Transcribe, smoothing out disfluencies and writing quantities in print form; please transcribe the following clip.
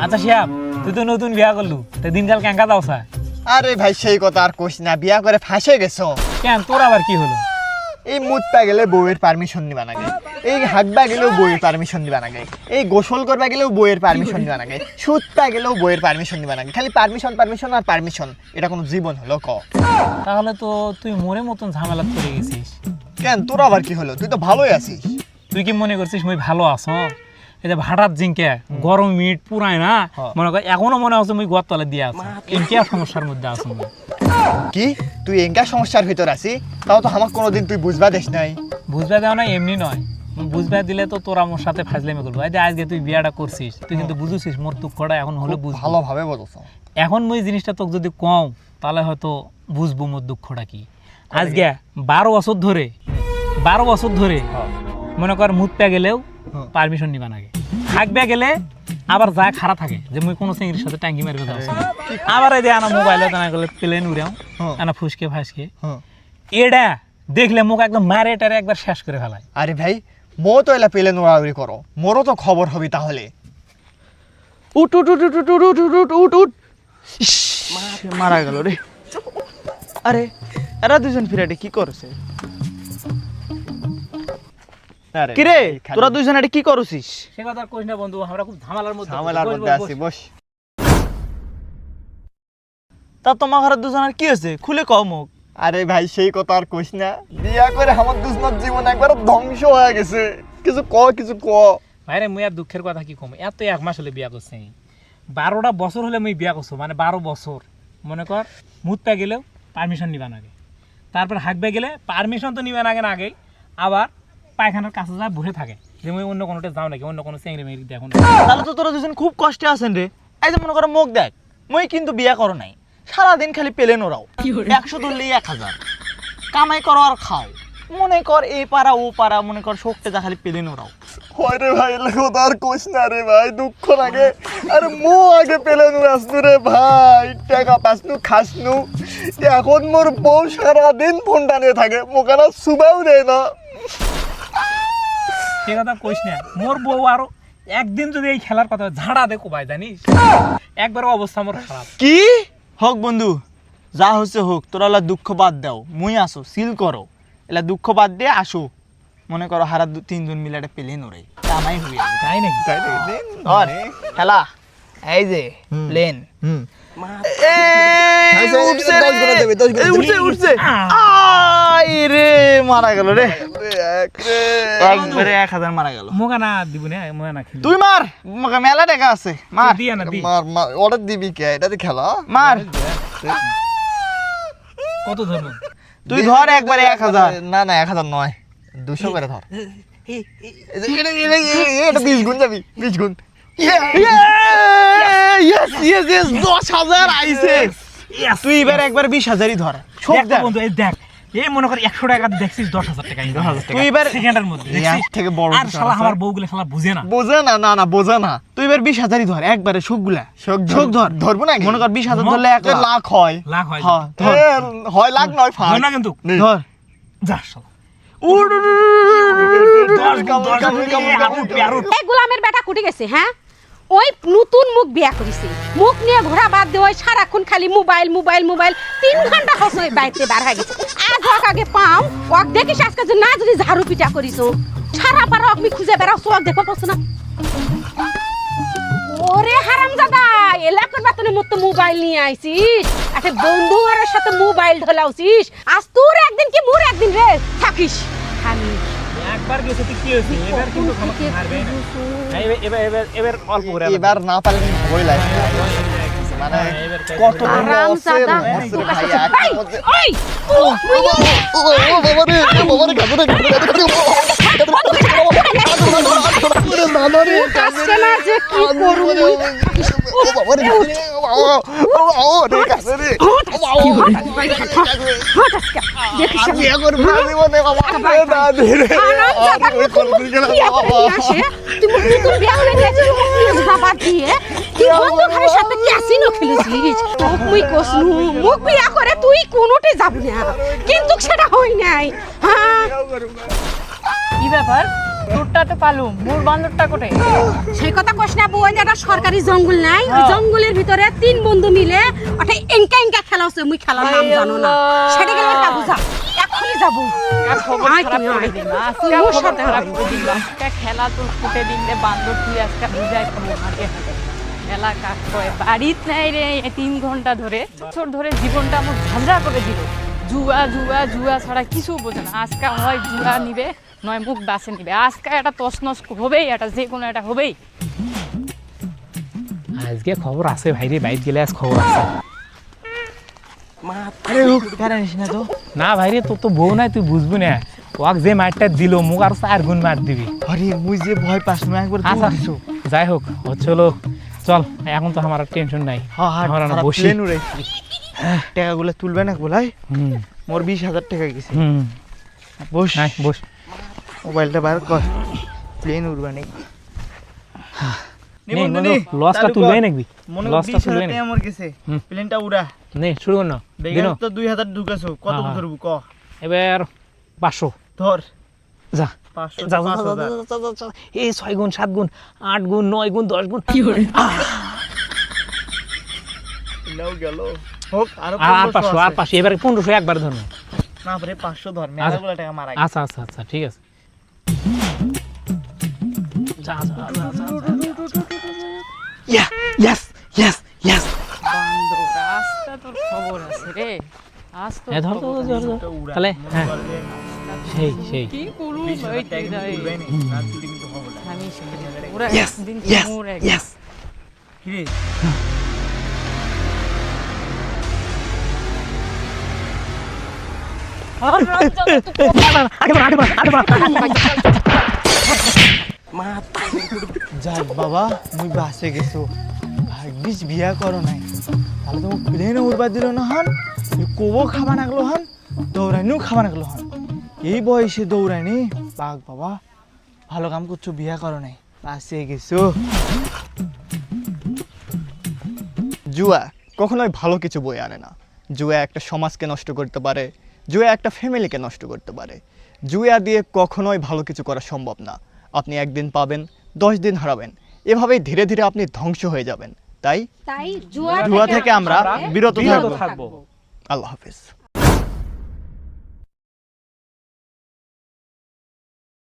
আচ্ছা শিয়াব, তুই তো নতুন বিয়া করলু, তো দিনকাল কেঙ্কা দাও স্যার? আরে ভাই সেই কথা আর কোস না, বিয়া করে ফাঁসে গেছো। কেন, তোর আবার কি হলো? এই মুতপা গেলে বউয়ের পারমিশন নিবা নাগে, এই হাঁকবা গেলেও বউয়ের পারমিশন দিবা নাগে, এই গোসল করবা গেলেও বউয়ের পারমিশন দিবা নাগে, সুতপা গেলেও বউয়ের পারমিশন দিবা নাগে। খালি পারমিশন পারমিশন আর পারমিশন, এটা কোনো জীবন হলো ক? তাহলে তো তুই মনের মতন ঝামেলা করে গেছিস। কেন তোর আবার কি হলো? তুই তো ভালোই আছিস। তুই কি মনে করছিস মুই ভালো আছো? এই যে ভাটার জিঙ্কে গরম মিট পুরাই না, মনে কর এখনো মনে হচ্ছে মুই গোয়ার তলে দিয়ে আছি, এনকে সমস্যার মধ্যে আছো। কি তুই এঙ্কা সমস্যার ভিতর আছি? তাও তো আমাকে কোনোদিন তুই বুঝবা দেশ নাই। বুঝবা দেওয়া না এমনি নয়, বুঝবা দিলে তো তোরা মোর সাথে ফাজলামি করবো। এই যে আজকে তুই বিয়াটা করছিস, তুই কিন্তু বুঝছিস মোর দুঃখটা এখন হলে বুঝ ভালোভাবে বলছো। এখন মুই জিনিসটা তোকে যদি কম তাহলে হয়তো বুঝবো মোর দুঃখটা কি। আজকে 12 বছর ধরে মনে কর মুত পে গেলেও পারমিশন নিবা নাগে, থাকবে গেলে আবার যা খারাপ থাকে যে মুই কোনো চিংড়ির সাথে ট্যাঙ্কি মারবে যাচ্ছি, আবার এই যে আনা মোবাইলে দানা গেলে প্লেন উড়াও আনা ফুসকে ফাসকে, এটা দেখলে মুখ একদম মারে টারে একবার শেষ করে ফেলায়। আরে ভাই মো তো এলা পেলে নোড়াউড়ি করো, মোরও তো খবর হবি তাহলে। উঠ উঠ উঠ উঠ উঠ উঠ উঠ উঠ উঠ উঠ। ইস, মারা গেল রে। আরে এরা দুজন ফিরাটে কি করছে? কি রে তোরা দুজন এটা কি করছিস? সে কথা কইস না বন্ধু, আমরা খুব ঝামেলার মধ্যে আছি। বস। তা তোমার ঘরের দুজনের কি হয়েছে খুলে কও মুখ। আরে ভাই সেই কথা আর কইস না, বিয়া করে আমার দুজনের জীবন একবার ধ্বংস হয়ে গেছে। কিছু ক ভাইরে মুই আর দুঃখের কথা কি কম, এত 1 মাস হলে বিয়া করছি, 12টা বছর হলে মুই বিয়া করছো, মানে 12 বছর। মনে কর মুত পে গেলেও পারমিশন নিবা নাগে, তারপর হাঁকবে গেলে পারমিশন তো নিবা নাগে না, আগেই আবার পায়খানার কাছে যা বসে থাকে যে মুই অন্য কোনোটা যাও নাকি, অন্য কোনো চেংড়ি মেংড়ি দেখো না। তাহলে তো তোরা দুজন খুব কষ্টে আছেন রে। এই যে মনে করো মুখ দেখ, মই কিন্তু বিয়া করো নাই, সারাদিন খালি পেলে নোরাও, 100 ধরলেই 1000 কামাই করো আর খাও। মনে কর এই পাড়া ও পাড়া, মনে কর শোকতে যা খালি পেলে নোরাও। হয় রে ভাই, কথা আর কইস না রে ভাই, দুঃখ লাগে। আরে মো আগে পেলে নুরাসনু রে ভাই, টাকা পাসনু খাসনু, এখন মোর বউ সারাদিন ফোনটা নিয়ে থাকে, মোকানা সুবাও দেয় না। সে কথা কইস না, মোর বউ আরো একদিন যদি এই খেলার কথা ঝাড়া দেখো ভাই, জানিস একবার অবস্থা মোর খারাপ। কি হোক বন্ধু, যা হচ্ছে হোক, তোরা এলা দুঃখ বাদ দাও, মুই আসো সিল করো, এলা দুঃখ বাদ দিয়ে আসো। মনে করো হারা 3জন মিলে একটা পেলে নোরাই কামাই হয়ে যাবে, তাই নাকি? তাই নাকি? ধর খেলা, এই যে প্লেন উঠছে, আই রে মারা গেল রে, একবারে 1000 মারা গেল। মোগা না দিব না, মোগা না খেলি তুই মার, মেলা টাকা আছে, মার দিয়া না দি। মার অর্ডার দিবি কে? এটাতে খেলা মার। কত ধরবো? তুই ধর একবারে 1000। না 1000 নয়, 200 করে ধর। এটা 20 গুণ যাবি, 20 গুণ। ইয়েস ইয়েস ইয়েস, 10,000 আইছে। তুই এবার একবার 20,000ই ধর। দেখ তো বন্ধু, এই দেখ, এই মনে কর 100 টাকা দেখছিস 10,000 টাকা, 10,000 টাকা তুই এবার সেকেন্ডের মধ্যে দেখছিস থেকে বড় আর শালা আমার বউগুলো শালা বুঝে না। বোঝে না, না বোঝে না। তুই এবার 20,000ই ধর একবারে, সবগুলা শোক ধর। ধরবো না, মনে কর 20,000 ধরলে 1 লাখ লাখ হয়। লাখ হয় হ্যাঁ ধর, হয় লাখ নয় ফাঁক না কিন্তু ধর। যা শালা এই গোলামের বেটা কুটি গেছে। হ্যাঁ, ওই নতুন মুখ বিয়া করিছে, মুখ নিয়ে ঘোরা বাদ দিয়ে ওই সারাক্ষণ খালি মোবাইল মোবাইল মোবাইল, 3 ঘন্টা হচ্ছে ওই বাইতে বার হয়ে গেছে। আজ হোক আগে পাও ওক দেখিস, আজকে যদি না যদি ঝাড়ু পিটা করিস সারা পারা আমি খুঁজে বেড়াও, চোখ দেখো পাচ্ছ না। ওরে হারামজাদা, এলাকার বাতনে মতো মোবাইল নিয়ে আইছিস, একটা বন্ধু আর সাথে মোবাইল ঢলাউছিস। আজ তোর একদিন কি মোর একদিন রে থাকিস। আমি একবার গেছে তুই কি হইছে, এবার কিন্তু আমাকে মারবে না। এবার অল্প করে এবার না পারলে ভয় লাগে, মানে কত হারামজাদা ভাই ওই বাবা রে কাছে না যে কি করু মুই তুই কোনোটে যাবি না, কিন্তু সেটা হয় নাই। হ্যাঁ কি ব্যাপার, তোরটা তো পালু মোর বান্দরটা কোটে সেই কথা কইস না বউ, এটা সরকারি জঙ্গল নাই, ওই জঙ্গলের ভিতরে তিন বন্ধু মিলে ওটা এঙ্কা এঙ্কা খেলা হচ্ছে, মুই খেলার নাম জানো না, সেটা গেলে তা বুঝা এখনই যাবো। খবর আয় খারাপ তুই করে আয়। দিন আজকে তুই মোর খবর সাথে খারাপ আয়। করে দিন আজকে খেলা তোর ফুটে দিন রে বান্দর তুই আজকে বুঝাই করবো আগে খেলা কাক কয় বাড়িত নাই রে 3 ঘন্টা ধরে বছর ধরে জীবনটা আমার ঝাঁঝরা করে দিল জুয়া জুয়া জুয়া ছাড়া কিছু বোঝে না আজকে হয় জুয়া নিবে নয় মুখ বাসে নিবে আজকে এটা তছনছ হবেই এটা যে কোনো এটা হবেই আজকে খবর আছে ভাই রে, বাইরে গেলে আজ খবর আছে। আরে হুক কারে নিস না তো না ভাই রে, তোর তো বউ নাই, তুই বুঝবি না। ওয়াক যে মারটা দিল মুখ আর 4 গুণ মার দিবি। আরে মুই যে ভয় পাস না একবার আচ্ছা তুই দিছো যাই হোক, হচ্ছিল চল, এখন তো আমার আর টেনশন নাই। হ্যাঁ হ্যাঁ আমরা না বসি। প্লেন উড়াইছি টাকাগুলো তুলবে না বলাই হুম মোর 20,000 টাকা গেছে হুম, বস আয় বস। মোবাইলটা বার কর প্লেন উড়বে নেই নে, লসটা তুলবে নাকি? লসটা তুলবে নাকি? আমার গেছে হুম। প্লেনটা উড়া নে শুরু কর না। দেখে দিনো তো 2,000 ঢুকাছো কত হ্যাঁ, ধরবো ক এবার 500 ধর যা 500 যা, 5,000 এই 6 গুণ 7 গুণ 8 গুণ 9 গুণ 10 গুণ নাও গেল হোক আর আর 500 আর 500 এবারে 1500 একবার ধরুন। না পরে 500 ধর মেলাগুলো টাকা মারা আচ্ছা আচ্ছা আচ্ছা ঠিক আছে। যা যা যা ইয়া ইয়েস ইয়েস ইয়েস। বান্দর আজকে তোর খবর আছে রে আজ তো ধর ধর ধর ধর। তাহলে হ্যাঁ সেই সেই কি করু ভাই তুই যাই আমি শুনি ওরা ইয়েস একদিন ইয়েস মোর এক ইয়েস। কি রে যাক বাবা মুই বাসে গেছো ভাগ্যিস বিয়া করো নাই তাহলে তো প্লেন উড়বা দিল না হন কোবো খাবা নাগলো হন দৌড়াইনিও খাবা নাগলো হন এই বয়সে দৌড়াইনি বাঘ বাবা ভালো কাম করছো বিয়া করো নাই বাসে গেছো জুয়া কখনোই ভালো কিছু বয়ে আনে না। জুয়া একটা সমাজকে নষ্ট করতে পারে, জুয়া একটা ফ্যামিলিকে নষ্ট করতে পারে। জুয়া দিয়ে কখনোই ভালো কিছু করা সম্ভব না। আপনি একদিন পাবেন, 10 দিন হারাবেন, এভাবেই ধীরে ধীরে আপনি ধ্বংস হয়ে যাবেন। তাই তাই জুয়া থেকে আমরা বিরত বিরত থাকবো। থাকবো। আল্লাহ হাফিজ।